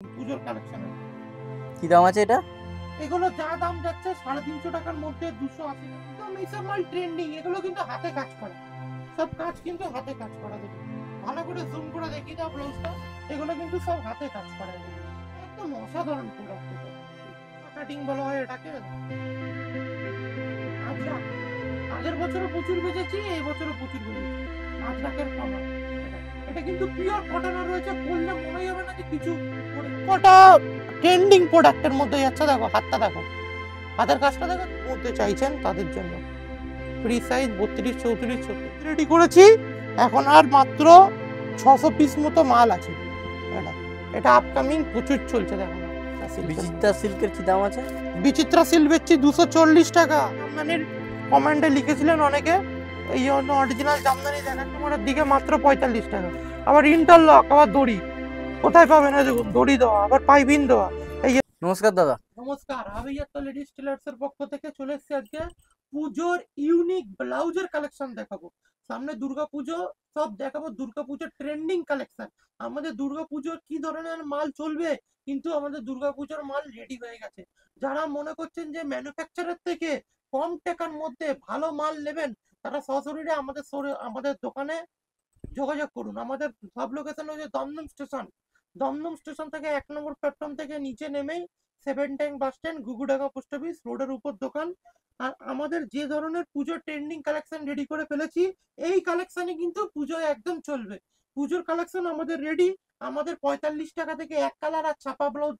পুজোর কালেকশনের কি দাম আছে এটা? এগুলো যা দাম যাচ্ছে 350 টাকার মধ্যে 280 একদম এইসব মাল ট্রেন্ডিং। এগুলো কিন্তু হাতে কাজ করা, সব কাজ কিন্তু হাতে কাজ করা। দেখুন ভালো করে জুম করে দেখি দাও ব্লাউজটা, এগুলো কিন্তু সব হাতে কাজ করা, একদম অসাধারণ প্রোডাক্ট। কাটিং বলা হয় এটাকে। আচ্ছা, আগের বছরও প্রচুর বেচেছি, এই বছরও প্রচুর বেচেছি। 5 লাখের কমা এটা কিন্তু পিওর কটনের রয়েছে, বললে মনে হবে না যে কিছু কটা ট্রেন্ডিং প্রোডাক্টের মধ্যে যাচ্ছে। দেখো হাতটা, দেখো হাতের কাজটা, দেখো মধ্যে চাইছেন তাদের জন্য ফ্রি সাইজ 32, 34, 36 রেডি করেছি। এখন আর মাত্র 600 পিস মতো মাল আছে। এটা আপকামিং প্রচুর চলছে। দেখো বিচিত্রা সিল্কের কি দাম আছে? বিচিত্রা সিল্ক বেচছি 240 টাকা। জামদানির কমেন্টে লিখেছিলেন অনেকে, এই জন্য অরিজিনাল জামদানি দেখান তোমার দিকে মাত্র 45 টাকা। আবার ইন্টারলক, আবার দড়ি কোথায় পাবেন? দেখুন দড়ি দেওয়া, আবার পাইপিং দেওয়া। এই নমস্কার দাদা। নমস্কার, আমি তো লেডিস টেলার্স এর পক্ষ থেকে চলে এসেছি আজকে পুজোর ইউনিক ব্লাউজের কালেকশন দেখাবো। সামনে দুর্গাপুজো, সব দেখাবো দুর্গাপুজোর ট্রেন্ডিং কালেকশন। আমাদের দুর্গাপুজোর কি ধরনের মাল চলবে, কিন্তু আমাদের দুর্গাপুজোর মাল রেডি হয়ে গেছে। যারা মনে করছেন যে ম্যানুফ্যাকচারার থেকে কম টাকার মধ্যে ভালো মাল নেবেন, তারা সরাসরি আমাদের দোকানে যোগাযোগ করুন। আমাদের সব লোকেশন হচ্ছে দমদম স্টেশন। দমদম স্টেশন থেকে 1 নম্বর প্ল্যাটফর্ম থেকে নিচে নেমেই 7 tank bus stand, Ghughudanga post office রোডের উপর দোকান। আর আমাদের যে ধরনের পুজোর ট্রেন্ডিং কালেকশন রেডি করে ফেলেছি, এই কালেকশনই কিন্তু পুজোয় একদম চলবে। পুজোর কালেকশন আমাদের রেডি। আমাদের 45 টাকা থেকে এক কালার আর ছাপা ব্লাউজ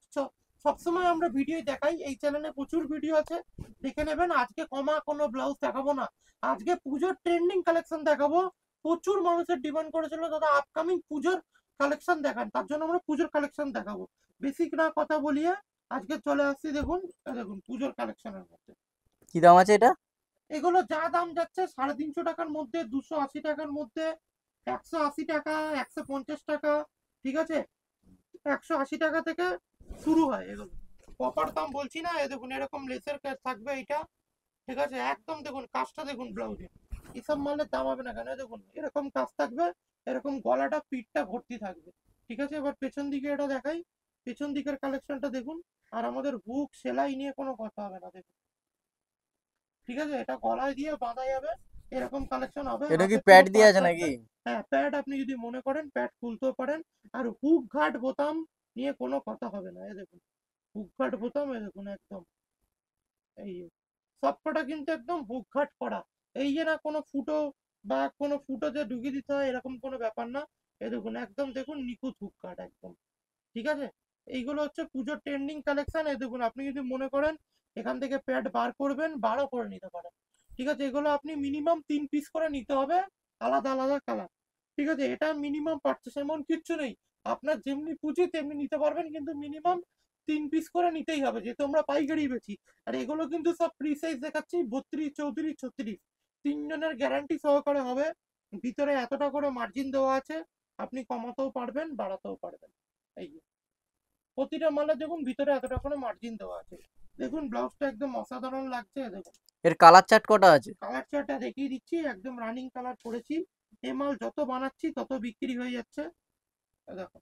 সবসময় আমরা ভিডিও দেখাই। এই চ্যানেলে প্রচুর ভিডিও আছে, দেখে নেবেন। আজকে কমা কোনো ব্লাউজ দেখাবো না, আজকে পুজোর ট্রেন্ডিং কালেকশন দেখাবো। প্রচুর মানুষের ডিমান্ড করেছিল দাদা আপকামিং পুজোর কালেকশন দেখান, তার জন্য আমরা পুজোর কালেকশন দেখাবো। বেসিক না কথা বলিয়ে আজকে চলে আসছি। দেখুন দেখুন পুজোর কালেকশনের মধ্যে কি দাম আছে এটা? এগুলো যা দাম যাচ্ছে 350 টাকার মধ্যে, 280 টাকার মধ্যে, 180 টাকা, 150 টাকা, ঠিক আছে, 180 টাকা থেকে শুরু হয়। এগুলো প্রপার দাম বলছি না। দেখুন এরকম লেসের কাজ থাকবে এটা, ঠিক আছে, একদম দেখুন কাজটা দেখুন ব্লাউজে। এসব মালের দাম হবে না কেন? দেখুন এরকম কাজ থাকবে, এরকম গলাটা পিঠটা ভর্তি থাকবে, ঠিক আছে। এবার পেছন দিকে এটা দেখাই, পেছন দিকের কালেকশনটা দেখুন। আর আমাদের হুক সেলাই নিয়ে কোনো কথা হবে না, দেখুন, ঠিক আছে। এটা গলায় দিয়ে বাঁধা যাবে, এরকম কালেকশন হবে। এটা কি হাতে প্যাড পুরো দিয়ে পাট আছে থাকবে। নাকি? হ্যাঁ, প্যাড আপনি যদি মনে করেন প্যাড খুলতেও পারেন। আর হুক ঘাট বোতাম নিয়ে কোনো কথা হবে না। এই দেখুন হুক ঘাট বোতাম, এই দেখুন একদম এই সবকটা কিন্তু একদম হুক ঘাট করা। এই যে না কোনো ফুটো বা কোনো ফুটো যে ঢুকিয়ে দিতে হয় এরকম কোনো ব্যাপার না। এই দেখুন একদম দেখুন নিখুঁত হুক ঘাট একদম, ঠিক আছে। এইগুলো হচ্ছে পুজোর ট্রেন্ডিং কালেকশন। এই দেখুন আপনি যদি মনে করেন এখান থেকে প্যাড বার করবেন, বারও করে নিতে পারেন, ঠিক আছে। এগুলো আপনি মিনিমাম 3 পিস করে নিতে হবে, আলাদা আলাদা কালার, ঠিক আছে। এটা মিনিমাম পারচেস এমন কিচ্ছু নেই, আপনার যেমনি পুঁজি তেমনি নিতে পারবেন, কিন্তু মিনিমাম 3 পিস করে নিতেই হবে, যেহেতু আমরা পাইকারি বেচি। আর এগুলো কিন্তু সব ফ্রি সাইজ দেখাচ্ছি, 32, 34, 36 তিনজনের গ্যারান্টি সহকারে হবে। ভিতরে এতটা করে মার্জিন দেওয়া আছে, আপনি কমাতেও পারবেন বাড়াতেও পারবেন। এই প্রতিটা মালে দেখুন ভিতরে এতটা করে মার্জিন দেওয়া আছে। দেখুন ব্লাউজটা একদম অসাধারণ লাগছে। দেখুন এর কালার চার্ট কটা আছে? কালার চার্টটা দেখিয়ে দিচ্ছি, একদম রানিং কালার করেছি। এই মাল যত বানাচ্ছি তত বিক্রি হয়ে যাচ্ছে। দেখো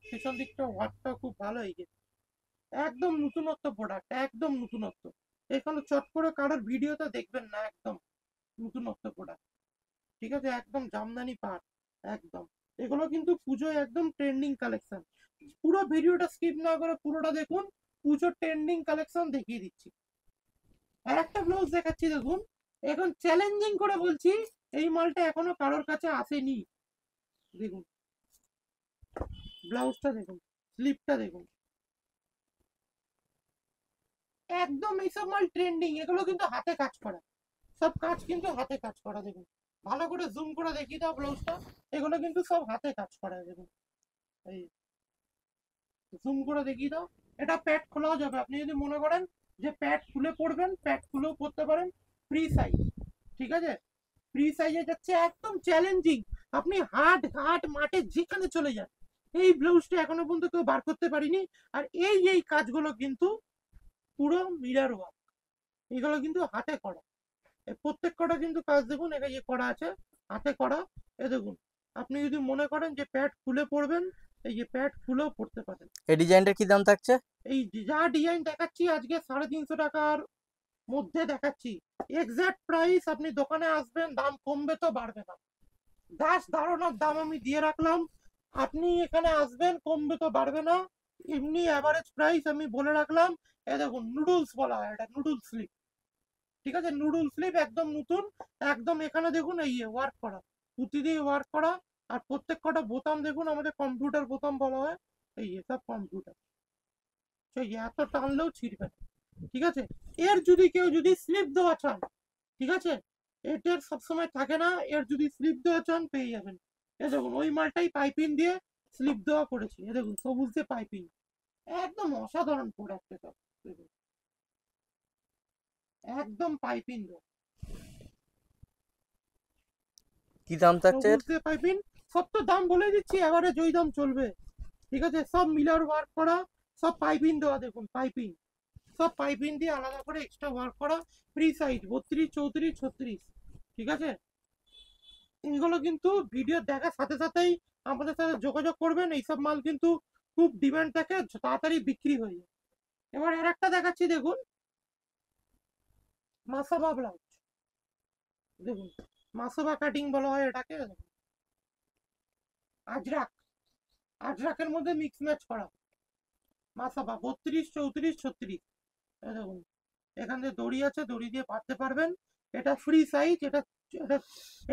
পেছন দিকটা ওয়ার্কটা খুব ভালো হয়ে গেছে, একদম নতুনত্ব প্রোডাক্ট, একদম নতুনত্ব। এখানে চট করে কারোর ভিডিওতে দেখবেন না, একদম নতুনত্ব প্রোডাক্ট, ঠিক আছে, একদম জামদানি পাট একদম। এগুলো কিন্তু পুজোয় একদম ট্রেন্ডিং কালেকশন। পুরো ভিডিওটা স্কিপ না করে পুরোটা দেখুন, পুজোর ট্রেন্ডিং কালেকশন দেখিয়ে দিচ্ছি। আর একটা ব্লাউজ দেখাচ্ছি দেখুন, এখন চ্যালেঞ্জিং করে বলছি, এই মালটা এখনো কারোর কাছে আসেনি। দেখুন ব্লাউজটা দেখুন, স্লিপটা দেখুন, একদম এইসব মাল ট্রেন্ডিং। এগুলো কিন্তু হাতে কাজ করা, সব কাজ কিন্তু হাতে কাজ করা। দেখুন ভালো করে জুম করে দেখিয়ে দাও ব্লাউজটা, এগুলো কিন্তু সব হাতে কাজ করা। দেখুন এই জুম করে দেখিয়ে দাও। এটা প্যাড খোলাও যাবে, আপনি যদি মনে করেন যে প্যাড খুলে পড়বেন, প্যাড খুলেও পড়তে পারেন। ফ্রি সাইজ, ঠিক আছে, ফ্রি সাইজে যাচ্ছে, একদম চ্যালেঞ্জিং। আপনি হাট ঘাট মাঠে যেখানে চলে যান, এই ব্লাউজটা এখনো পর্যন্ত কেউ বার করতে পারিনি। আর এই কাজগুলো কিন্তু পুরো মিরার ওয়ার্ক, এগুলো কিন্তু হাতে করা। প্রত্যেক কটা কিন্তু কাজ দেখুন এটা করা আছে, হাতে করা। এ দেখুন আপনি যদি মনে করেন যে প্যাড খুলে পড়বেন, এই যে প্যাড খুলেও পড়তে পারেন। এই ডিজাইনটার কি দাম থাকছে? এই যা ডিজাইন দেখাচ্ছি আজকে 350 টাকার মধ্যে দেখাচ্ছি। এক্সাক্ট প্রাইস আপনি দোকানে আসবেন, দাম কমবে তো বাড়বে না। দাস ধারণার দাম আমি দিয়ে রাখলাম, আপনি এখানে আসবেন, কমবে তো বাড়বে না। এমনি অ্যাভারেজ প্রাইস আমি বলে রাখলাম। এ দেখুন নুডলস বলা হয়, এটা নুডলস স্লিপ। ঠিক আছে, নুডল স্লিপ একদম নতুন। একদম এখানে দেখুন এই ওয়ার্ক করা, পুঁতি দিয়ে ওয়ার্ক করা। আর প্রত্যেক কটা বোতাম দেখুন আমাদের কম্পিউটার বোতাম বলা হয়। এই সব কম্পিউটার, সেই এত টানলেও ছিঁড়বে না। ঠিক আছে, এর যদি কেউ যদি স্লিপ দেওয়া চান, ঠিক আছে, এটার সবসময় থাকে না, এর যদি স্লিপ দেওয়া চান পেয়ে যাবেন। এ দেখুন ওই মালটাই পাইপিং দিয়ে স্লিপ দেওয়া করেছি। এ দেখুন সবুজ দিয়ে পাইপিং, একদম অসাধারণ প্রোডাক্ট এটা। দেখুন, একদম পাইপিং দেওয়া, কি দাম থাকছে এর? সবুজ দিয়ে পাইপিং। সব তো দাম বলে দিচ্ছি, এবারে ওই দাম চলবে। ঠিক আছে, সব মিলার ওয়ার্ক করা, সব পাইপিং দেওয়া, দেখুন পাইপিং, সব পাইপিং দিয়ে আলাদা করে এক্সট্রা ওয়ার্ক করা। Free size 32, 34, 36। ঠিক আছে, এগুলো কিন্তু ভিডিও দেখার সাথে সাথেই আমাদের সাথে যোগাযোগ করবেন। এইসব মাল কিন্তু খুব ডিমান্ড থাকে, তাড়াতাড়ি বিক্রি হয়ে যায়। এবার আর একটা দেখাচ্ছি, দেখুন মাসাবা ব্লাউজ। দেখুন মাসাবা কাটিং বলা হয় এটাকে। আজরাক, আজরাকের মধ্যে মিক্স ম্যাচ করা মাসাবা 32, 34, 36। দেখুন এখান থেকে দড়ি আছে, দড়ি দিয়ে বাঁধতে পারবেন। এটা ফ্রি সাইজ, এটা এটা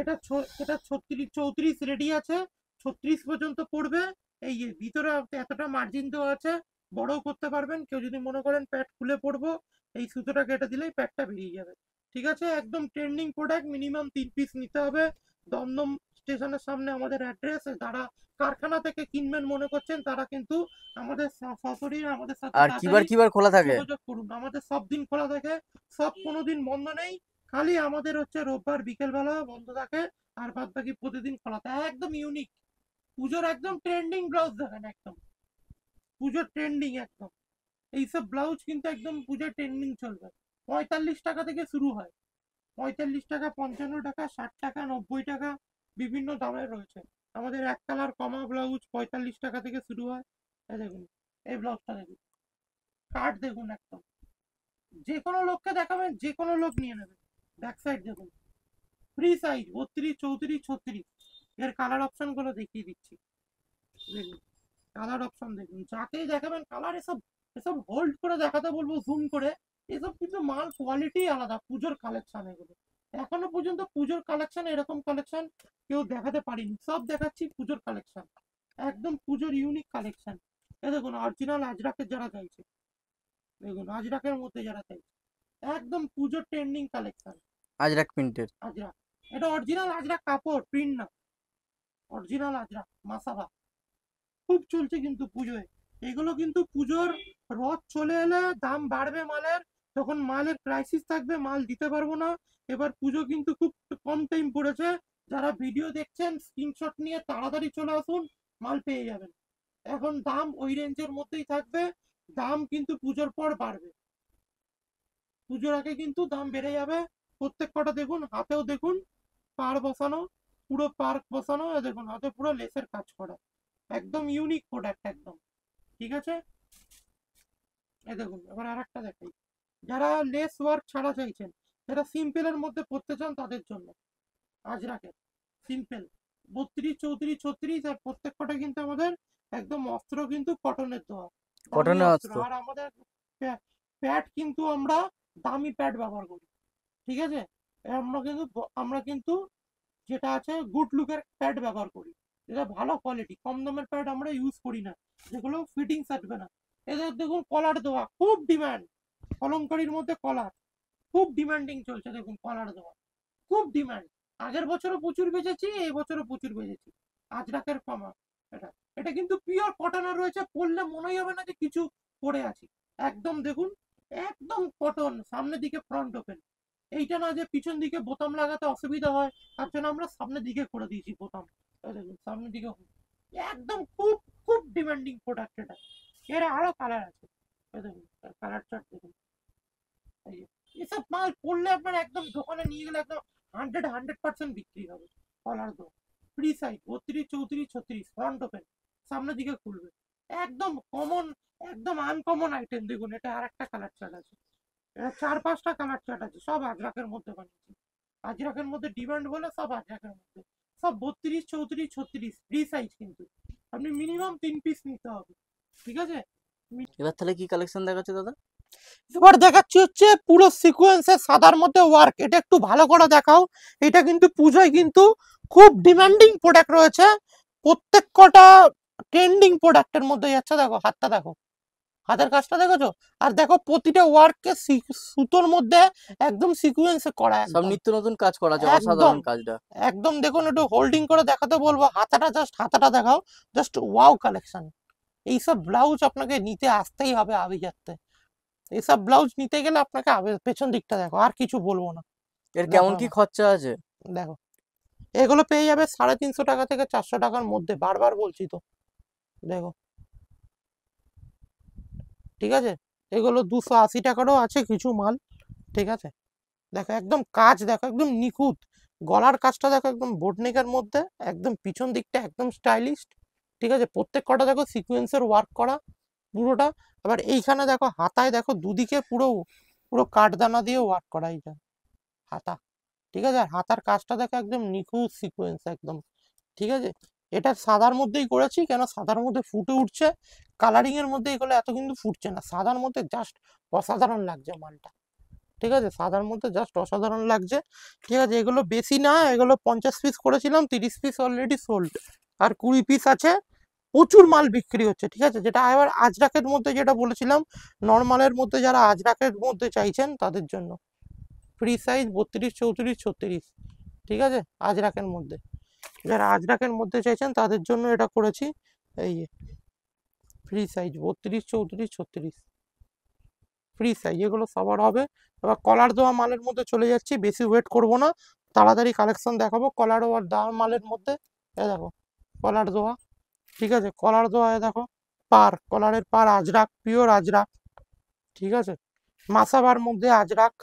এটা এটা 36, 34 রেডি আছে, 36 পর্যন্ত পড়বে। এই যে ভিতরে এতটা মার্জিন দেওয়া আছে, বড়ও করতে পারবেন। কেউ যদি মনে করেন প্যাড খুলে পড়বো, এই সুতোটা কেটে দিলেই প্যাডটা বেরিয়ে যাবে। ঠিক আছে, একদম ট্রেন্ডিং প্রোডাক্ট, মিনিমাম 3 পিস নিতে হবে। দমদম স্টেশনের সামনে আমাদের অ্যাড্রেস। যারা কারখানা থেকে কিনবেন মনে করছেন তারা কিন্তু আমাদের সরাসরি আমাদের সাথে আর কিবার তাড়াতাড়ি কিবার খোলা থাকে? যোগাযোগ করুন। আমাদের সব দিন খোলা থাকে, সব কোনোদিন বন্ধ নেই। খালি আমাদের হচ্ছে রোববার বিকেল বেলা বন্ধ থাকে, আর বাদ বাকি প্রতিদিন খোলা থাকে। একদম ইউনিক পুজোর একদম ট্রেন্ডিং ব্লাউজ দেখেন, একদম পুজোর ট্রেন্ডিং একদম। এইসব ব্লাউজ কিন্তু একদম পুজোর ট্রেন্ডিং চলবে। 45 টাকা থেকে শুরু হয়, 45 টাকা, 55 টাকা, 60 টাকা, 90 টাকা, বিভিন্ন দামের রয়েছে। আমাদের এক কালার কমা ব্লাউজ 45 টাকা থেকে শুরু হয়। এই দেখুন, এই ব্লাউজটা দেখুন, কাট দেখুন, একদম যে কোনো লোককে দেখাবেন, যে কোনো লোক নিয়ে নেবে। ব্যাক সাইড দেখুন, ফ্রি সাইজ 32, 34, 36। এর কালার অপশন গুলো দেখিয়ে দিচ্ছি, দেখুন কালার অপশন দেখুন, যাকেই দেখাবেন কালার। এসব এসব হোল্ড করে দেখাতে বলবো, জুম করে। এসব কিন্তু মাল কোয়ালিটি আলাদা, পুজোর কালেকশন এগুলো। এখনো পর্যন্ত পুজোর কালেকশন, এরকম কালেকশন কেউ দেখাতে পারিনি। সব দেখাচ্ছি পুজোর কালেকশন, একদম পুজোর ইউনিক কালেকশন। এ দেখুন অরিজিনাল আজরাকের যারা চাইছে, দেখুন আজরাকের মধ্যে যারা চাইছে, একদম পুজোর ট্রেন্ডিং কালেকশন। আজরাক প্রিন্টের। আজরাক, এটা অরিজিনাল আজরাক কাপড়, প্রিন্ট না, অরিজিনাল আজরাক মাসাবা। খুব চলছে কিন্তু পুজোয়। এগুলো কিন্তু পুজোর রথ চলে এলে দাম বাড়বে মালের, তখন মালের ক্রাইসিস থাকবে, মাল দিতে পারবো না। এবার পুজো কিন্তু খুব কম টাইম পড়েছে। যারা ভিডিও দেখছেন স্ক্রিনশট নিয়ে তাড়াতাড়ি চলে আসুন, মাল পেয়ে যাবেন। এখন দাম ওই রেঞ্জের মধ্যেই থাকবে, দাম কিন্তু পুজোর পর বাড়বে। পুজোর আগে কিন্তু দাম বেড়ে যাবে। প্রত্যেক কটা দেখুন, হাতেও দেখুন পার বসানো, পুরো পার্ক বসানো। দেখুন হাতে পুরো লেসের কাজ করা, একদম ইউনিক প্রোডাক্ট একদম। ঠিক আছে, এই দেখুন এবার আর একটা দেখাই। যারা লেস ওয়ার্ক ছাড়া চাইছেন, যারা সিম্পলের মধ্যে পড়তে চান তাদের জন্য আজরাকের সিম্পল 32, 34, 36। আর প্রত্যেক কটা কিন্তু আমাদের একদম অস্ত্র কিন্তু কটনের দেওয়া, দামি কটনের অস্ত্র। অস্ত্র। আর আমাদের প্যাড কিন্তু আমরা দামি প্যাড ব্যবহার করি। ঠিক আছে, আমরা কিন্তু যেটা আছে গুড লুকের প্যাড ব্যবহার করি, যেটা ভালো কোয়ালিটি। কম দামের প্যাড আমরা ইউজ করি না, যেগুলো ফিটিং আসবে না। এদের দেখুন কলার দেওয়া, খুব ডিমান্ড। কলমকারির মধ্যে কলার খুব ডিমান্ডিং চলছে, দেখুন কলার দেওয়া খুব ডিমান্ড। আগের বছরও প্রচুর বেচেছি, এই বছরও প্রচুর বেচেছি। আজরাকের কমা, এটা এটা কিন্তু পিওর কটনের রয়েছে, পরলে মনেই হবে না যে কিছু পরে আছি। একদম দেখুন, একদম কটন, সামনের দিকে ফ্রন্ট ওপেন। এইটা না যে পিছন দিকে বোতাম লাগাতে অসুবিধা হয়, তার জন্য আমরা সামনের দিকে করে দিয়েছি বোতাম। এই দেখুন সামনের দিকে, একদম খুব খুব ডিমান্ডিং প্রোডাক্ট এটা। এর আরো কালার আছে, এই দেখুন কালার চার্ট দেখুন। এই যে, এসব মাল পড়লে আপনার একদম দোকানে নিয়ে গেলে একদম 100% বিক্রি হবে। কলার দো ফ্রি সাইজ 32, 34, 36, ফ্রন্ট ওপেন, সামনের দিকে খুলবে, একদম কমন, একদম আনকমন আইটেম। দেখুন এটা আর একটা কালার চার্ট আছে, এটা 4-5টা কালার চার্ট আছে, সব আজরাকের মধ্যে বানিয়েছি। আজরাকের মধ্যে ডিমান্ড বলে সব আজরাকের মধ্যে, সব 32, 34, 36 ফ্রি সাইজ, কিন্তু আপনি মিনিমাম 3 পিস নিতে হবে, ঠিক আছে। এবার তাহলে কি কালেকশন দেখাচ্ছে দাদা? এবার দেখাচ্ছি হচ্ছে পুরো সিকোয়েন্সের সাদার মধ্যে ওয়ার্ক, এটা একটু ভালো করে দেখাও। এটা কিন্তু পুজোয় কিন্তু খুব ডিমান্ডিং প্রোডাক্ট রয়েছে, প্রত্যেক কটা ট্রেন্ডিং প্রোডাক্টের মধ্যে যাচ্ছে। দেখো হাতটা দেখো, হাতের কাজটা দেখেছো, আর দেখো প্রতিটা ওয়ার্ককে সুতোর মধ্যে একদম সিকোয়েন্সে করা, সব একদম নিত্য নতুন কাজ করা আছে, একদম অসাধারণ কাজটা। একদম। দেখুন একটু হোল্ডিং করে দেখাতে বলবো, হাতাটা জাস্ট, হাতাটা দেখাও, জাস্ট ওয়াও কালেকশন। এইসব ব্লাউজ আপনাকে নিতে আসতেই হবে আভিজাত্যে, এইসব ব্লাউজ নিতে গেলে আপনাকে পেছন দিকটা দেখো, আর কিছু বলবো না। এর দেখো কেমন কি আমার, খরচা আছে? দেখো এগুলো পেয়ে যাবে 350 টাকা থেকে 400 টাকার মধ্যে, বারবার বলছি তো। দেখো, ঠিক আছে, এগুলো 280 টাকারও আছে কিছু মাল, ঠিক আছে। দেখো একদম কাজ, দেখো একদম নিখুঁত, গলার কাজটা দেখো একদম বোটনেকের মধ্যে, একদম পিছন দিকটা একদম স্টাইলিশ, ঠিক আছে। প্রত্যেক কটা দেখো সিকোয়েন্সের ওয়ার্ক করা পুরোটা। আবার এইখানে দেখো হাতায় দেখো দুদিকে পুরো পুরো কাঠদানা দিয়ে ওয়ার্ক করা, এইটা হাতা, ঠিক আছে। আর হাতার কাজটা দেখো একদম নিখুঁত সিকোয়েন্স একদম, ঠিক আছে। এটা সাদার মধ্যেই করেছি, কেন সাদার মধ্যে ফুটে উঠছে, কালারিং এর মধ্যে এগুলো এত কিন্তু ফুটছে না, সাদার মধ্যে জাস্ট অসাধারণ লাগছে মালটা, ঠিক আছে। সাদার মধ্যে জাস্ট অসাধারণ লাগছে, ঠিক আছে। এগুলো বেশি না, এগুলো 50 পিস করেছিলাম, 30 পিস অলরেডি সোল্ড, আর 20 পিস আছে। প্রচুর মাল বিক্রি হচ্ছে, ঠিক আছে। যেটা এবার আজরাকের মধ্যে যেটা বলেছিলাম, নর্মালের মধ্যে যারা আজরাকের মধ্যে চাইছেন তাদের জন্য ফ্রি সাইজ 32, 34, 36, ঠিক আছে। আজরাকের মধ্যে যারা আজরাকের মধ্যে চাইছেন তাদের জন্য এটা করেছি, এই ফ্রি সাইজ 32, 34, 36 ফ্রি সাইজ, এগুলো সবার হবে। এবার কলার দেওয়া মালের মধ্যে চলে যাচ্ছি, বেশি ওয়েট করব না, তাড়াতাড়ি কালেকশন দেখাবো। কলার দেওয়া মালের মধ্যে এ দেখো কলার দেওয়া, ঠিক আছে। কলার দেওয়া এ দেখো পার, কলারের পার আজরাক, পিওর আজরাক, ঠিক আছে। মাসাবার মধ্যে আজরাক,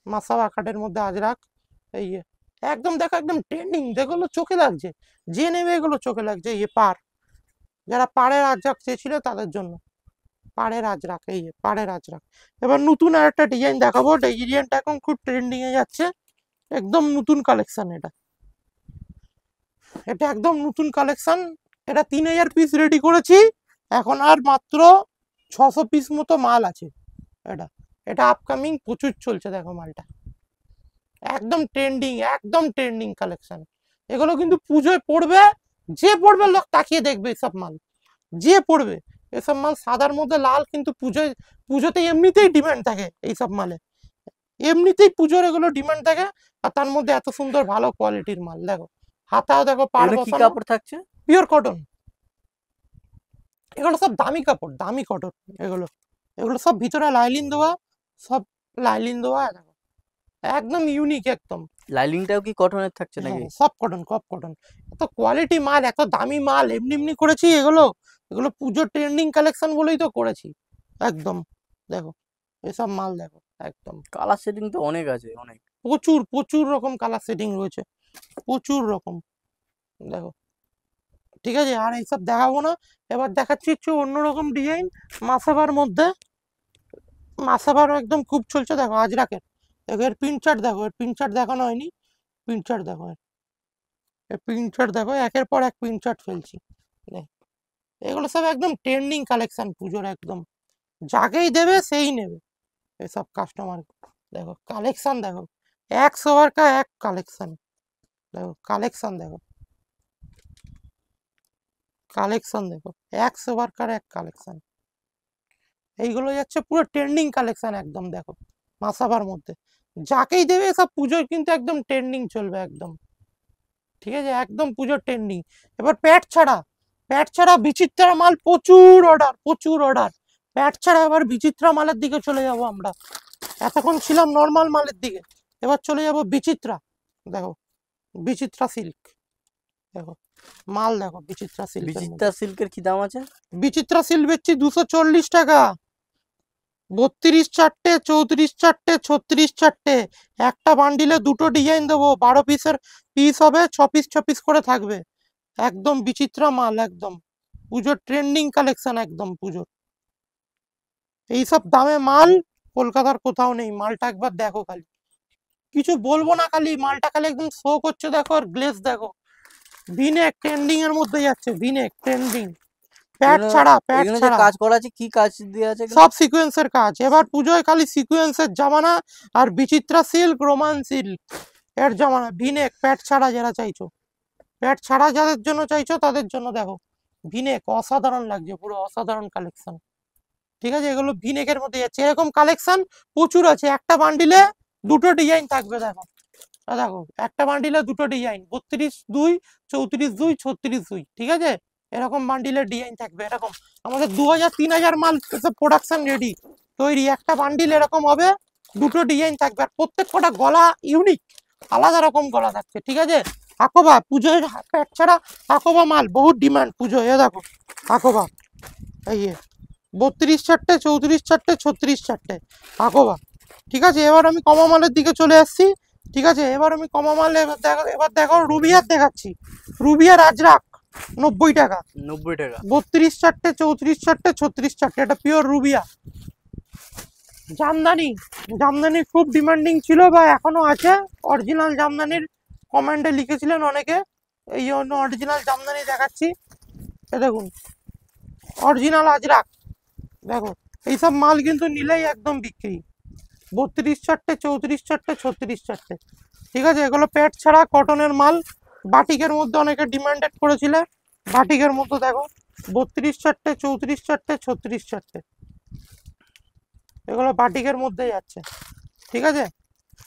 মাসাবা কাঠের মধ্যে আজরাক, এই একদম দেখো একদম ট্রেন্ডিং, যেগুলো চোখে লাগছে, যে নেবে এগুলো চোখে লাগছে। পার, যারা পাড়ের আজরাক চেয়েছিল তাদের জন্য পাড়ের আজরাক, পাড়ের আজরাক। এবার নতুন আর একটা ডিজাইন দেখাবো, ডিজাইনটা এখন খুব ট্রেন্ডিং এ যাচ্ছে, একদম নতুন কালেকশন এটা, এটা একদম নতুন কালেকশন। এটা 3000 পিস রেডি করেছি, এখন আর মাত্র 600 পিস মতো মাল আছে। এটা এটা আপকামিং প্রচুর চলছে, দেখো মালটা একদম ট্রেন্ডিং, একদম ট্রেন্ডিং কালেকশন। এগুলো কিন্তু পুজোয় পড়বে, যে পড়বে লোক তাকিয়ে দেখবে এসব মাল, যে পড়বে এসব মাল। সাদার মধ্যে লাল কিন্তু পুজোয়, পুজোতে এমনিতেই ডিমান্ড থাকে এইসব মালে, এমনিতেই পুজোর এগুলো ডিমান্ড থাকে। আর তার মধ্যে এত সুন্দর ভালো কোয়ালিটির মাল, দেখো হাতাও দেখো পাড় এগুলো কি বসানো, কাপড় থাকছে? Pure cotton. এগুলো সব দামি কাপড়, দামি কটন এগুলো, এগুলো সব ভিতরে লাইলিন দেওয়া, সব লাইলিন দেওয়া, দেখো একদম ইউনিক একদম। লাইলিংটাও কি কটনের থাকছে নাকি? হ্যাঁ সব কটন, সব কটন, এত কোয়ালিটি মাল, এত দামি মাল, এমনি এমনি করেছি এগুলো, এগুলো পুজোর ট্রেন্ডিং কালেকশন বলেই তো করেছি একদম। দেখো এসব মাল দেখো একদম, কালার সেটিং তো অনেক আছে, অনেক। প্রচুর প্রচুর রকম কালার সেটিং রয়েছে, প্রচুর রকম, দেখো, ঠিক আছে। আর এইসব দেখাবো না, এবার দেখাচ্ছি হচ্ছে অন্যরকম ডিজাইন মাসাবার মধ্যে। মাসাবারও একদম খুব চলছে, দেখো আজরাকের, দেখো এর প্রিন্ট চার্ট দেখো, এর প্রিন্ট চার্ট দেখানো হয়নি, প্রিন্ট চার্ট দেখো, এর প্রিন্ট চার্ট দেখো, একের পর এক প্রিন্ট চার্ট ফেলছি। এগুলো সব একদম ট্রেন্ডিং কালেকশন পুজোর, একদম যাকেই দেবে সেই নেবে এসব কাস্টমার। দেখো কালেকশন দেখো, 100 বার কা এক কালেকশন, দেখো কালেকশন দেখো, কালেকশন দেখো 100 বার কার এক কালেকশন। এইগুলো যাচ্ছে পুরো ট্রেন্ডিং কালেকশন একদম, দেখো মাসাবার মধ্যে যাকেই দেবে সব পুজোর কিন্তু একদম ট্রেন্ডিং চলবে একদম, ঠিক আছে, একদম পুজোর ট্রেন্ডিং। এবার প্যাট ছাড়া, প্যাট ছাড়া বিচিত্রা মাল, প্রচুর অর্ডার, প্রচুর অর্ডার। প্যাট ছাড়া এবার বিচিত্রা মালের দিকে চলে যাব আমরা, এতক্ষণ ছিলাম নর্মাল মালের দিকে, এবার চলে যাব বিচিত্রা। দেখো বিচিত্রা সিল্ক, দেখো মাল দেখো বিচিত্রা সিল্ক, বিচিত্রা সিল্কের কি দাম আছে? বিচিত্রা সিল্ক বেচছি 240 টাকা, 32 চারটে, 34 চারটে, 36 চারটে, একটা বান্ডিলে দুটো ডিজাইন দেবো, 12 পিসের পিস হবে, 6 পিস 6 পিস করে থাকবে, একদম বিচিত্রা মাল, একদম পুজোর ট্রেন্ডিং কালেকশন, একদম পুজোর এইসব দামে মাল কলকাতার কোথাও নেই। মালটা একবার দেখো খালি, কিছু বলবো না, খালি মালটা খালি একদম শো করছে দেখো, আর গ্লেজ দেখো। ভিনেক ট্রেন্ডিং এর মধ্যে যাচ্ছে, ভিনেক ট্রেন্ডিং, প্যাড এগুলো ছাড়া, প্যাড এগুলো যে ছাড়া, কাজ করা আছে, কি কাজ দিয়ে আছে এগুলো? সব সিকোয়েন্সের কাজ। এবার পুজোয় খালি সিকোয়েন্সের জামানা, আর বিচিত্রা সিল্ক, রোমান সিল্ক এর জামানা। ভিনেক প্যাড ছাড়া যারা চাইছো, প্যাড ছাড়া যাদের জন্য চাইছো তাদের জন্য দেখো ভিনেক, অসাধারণ লাগছে, পুরো অসাধারণ কালেকশন। ঠিক আছে, এগুলো ভিনেকের মধ্যে যাচ্ছে, এরকম কালেকশন প্রচুর আছে। একটা বান্ডিলে দুটো ডিজাইন থাকবে দেখো, দেখো একটা বান্ডিলে দুটো ডিজাইন, 32-2, 34-2, 36-2, ঠিক আছে, এরকম বান্ডিলের ডিজাইন থাকবে। এরকম আমাদের 2000-3000 মাল প্রোডাকশন রেডি, তৈরি। একটা বান্ডিল এরকম হবে, দুটো ডিজাইন থাকবে, আর প্রত্যেক কটা গলা ইউনিক, আলাদা রকম গলা থাকছে। ঠিক আছে, আকোবা পুজোয় প্যাট ছাড়া আকোবা মাল বহুত ডিমান্ড পুজোয়। দেখো আকোবা, এই 32 চারটে, 34 চারটে, 36 চারটে আকোবা। ঠিক আছে, এবার আমি কমা মালের দিকে চলে আসছি। ঠিক আছে, এবার আমি কমা মাল, এবার দেখো রুবিয়ার দেখাচ্ছি। রুবিয়ার আজরাক 90 টাকা, 90 টাকা। 32 চারটে, 34 চারটে, 36 চারটে, এটা পিওর রুবিয়া। জামদানি, জামদানি খুব ডিমান্ডিং ছিল বা এখনো আছে। অরিজিনাল জামদানির কমেন্টে লিখেছিলেন অনেকে, এই জন্য অরিজিনাল জামদানি দেখাচ্ছি। এ দেখুন অরিজিনাল আজরাক, দেখো এইসব মাল কিন্তু নিলেই একদম বিক্রি। 32 চারটে, 34 চারটে, 36 চারটে, ঠিক আছে, এগুলো প্যাড ছাড়া কটনের মাল। বাটিকের মধ্যে অনেকে ডিমান্ডেড করেছিল, বাটিকের মধ্যে দেখো 32 চারটে, 34 চারটে, 36 চারটে, এগুলো বাটিকের মধ্যে যাচ্ছে। ঠিক আছে,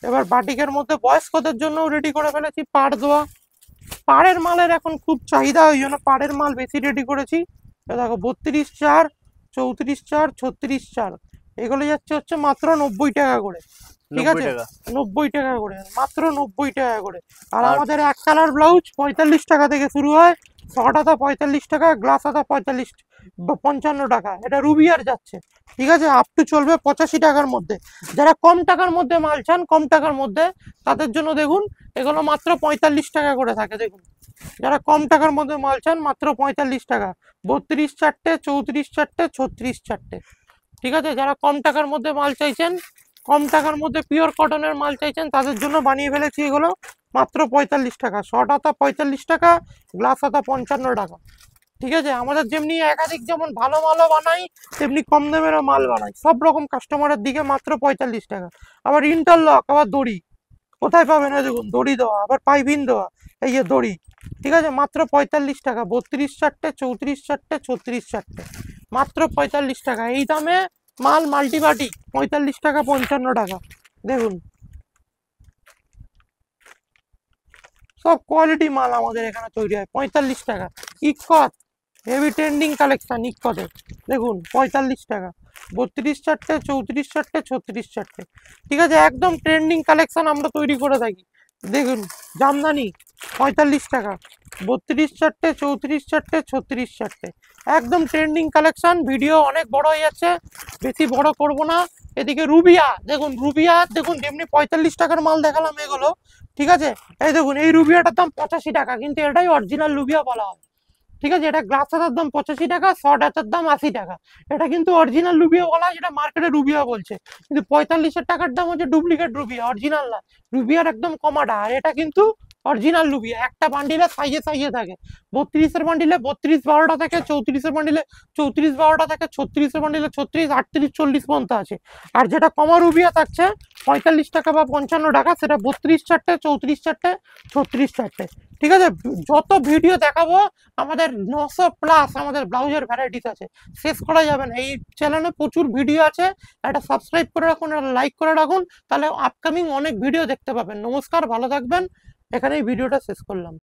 এবার বাটিকের মধ্যে বয়স্কদের জন্য রেডি করে ফেলেছি পাড় দেওয়া। পাড়ের মালের এখন খুব চাহিদা, ওই জন্য পাড়ের মাল বেশি রেডি করেছি। দেখো 32-4, 34-4, 36-4, এগুলো যাচ্ছে হচ্ছে মাত্র 90 টাকা করে। ঠিক 90 আছে, টাকা। 90 টাকা করে, মাত্র 90 টাকা করে। আর আর আমাদের এক কালার ব্লাউজ 45 টাকা থেকে শুরু হয়, শর্ট হাতা 45 টাকা, গ্লাস হাতা 55 টাকা, এটা রুবিয়ার যাচ্ছে। ঠিক আছে, আপ টু চলবে 85 টাকার মধ্যে। যারা কম টাকার মধ্যে মাল চান, কম টাকার মধ্যে, তাদের জন্য দেখুন এগুলো মাত্র 45 টাকা করে থাকে। দেখুন যারা কম টাকার মধ্যে মাল চান, মাত্র 45 টাকা, 32 চারটে, 34 চারটে, 36 চারটে। ঠিক আছে, যারা কম টাকার মধ্যে মাল চাইছেন, কম টাকার মধ্যে পিওর কটনের মাল চাইছেন, তাদের জন্য বানিয়ে ফেলেছি এগুলো মাত্র 45 টাকা। শর্ট হাতা 45 টাকা, গ্লাস হাতা 55 টাকা। ঠিক আছে, আমাদের যেমনি একাধিক যেমন ভালো মালও বানাই, তেমনি কম দামেরও মাল বানাই, সব রকম কাস্টমারের দিকে মাত্র 45 টাকা। আবার ইন্টারলক, আবার দড়ি কোথায় পাবেন, দেখুন দড়ি দেওয়া, আবার পাইপিং দেওয়া, এই যে দড়ি। ঠিক আছে, মাত্র 45 টাকা, 32 চারটে, 34 চারটে, 36 চারটে, মাত্র 45 টাকা। এই দামে মাল মাল্টিবাটি 45 টাকা, 55 টাকা। দেখুন সব কোয়ালিটি মাল আমাদের এখানে তৈরি হয় 45 টাকা। ইকত হেভি ট্রেন্ডিং কালেকশন ইকতের, দেখুন 45 টাকা, 32 চারটে, 34 চারটে, 36 চারটে। ঠিক আছে, একদম ট্রেন্ডিং কালেকশন আমরা তৈরি করে থাকি। দেখুন জামদানি 45 টাকা, 32 চারটে, 34 চারটে, 36 চারটে, একদম ট্রেন্ডিং কালেকশন। ভিডিও অনেক বড় হয়ে যাচ্ছে, বেশি বড় করব না। এদিকে রুবিয়া দেখুন, রুবিয়া দেখুন, যেমনি 45 টাকার মাল দেখালাম এগুলো। ঠিক আছে, এই দেখুন এই রুবিয়াটার দাম 85 টাকা, কিন্তু এটাই অরিজিনাল রুবিয়া বলা হয়। ঠিক আছে, এটা গ্লাস হাতার দাম 85 টাকা, শর্ট হাতার দাম 80 টাকা। এটা কিন্তু অরিজিনাল রুবিয়া বলা হয়, যেটা মার্কেটে রুবিয়া বলছে, কিন্তু 45 টাকার দাম হচ্ছে ডুপ্লিকেট রুবিয়া, অরিজিনাল না। রুবিয়ার একদম কমাটা, আর এটা কিন্তু অরিজিনাল রুবিয়া। একটা বান্ডিলে সাইজে সাইজে থাকে, 32-এর বান্ডিলে 32-12টা থাকে, 34-এর বান্ডিলে 34-12টা থাকে, 36-এর বান্ডিলে 36, 38, 40 পর্যন্ত আছে। আর যেটা কমা রুবিয়া থাকছে 45 টাকা বা 55 টাকা, সেটা 32 চারটে, 34 চারটে, 36 চারটে। ঠিক আছে, যত ভিডিও দেখাবো, আমাদের 900+ আমাদের ব্লাউজের ভ্যারাইটিস আছে, শেষ করা যাবে না। এই চ্যানেলে প্রচুর ভিডিও আছে, একটা সাবস্ক্রাইব করে রাখুন আর লাইক করে রাখুন, তাহলে আপকামিং অনেক ভিডিও দেখতে পাবেন। নমস্কার, ভালো থাকবেন, এখানেই ভিডিওটা শেষ করলাম।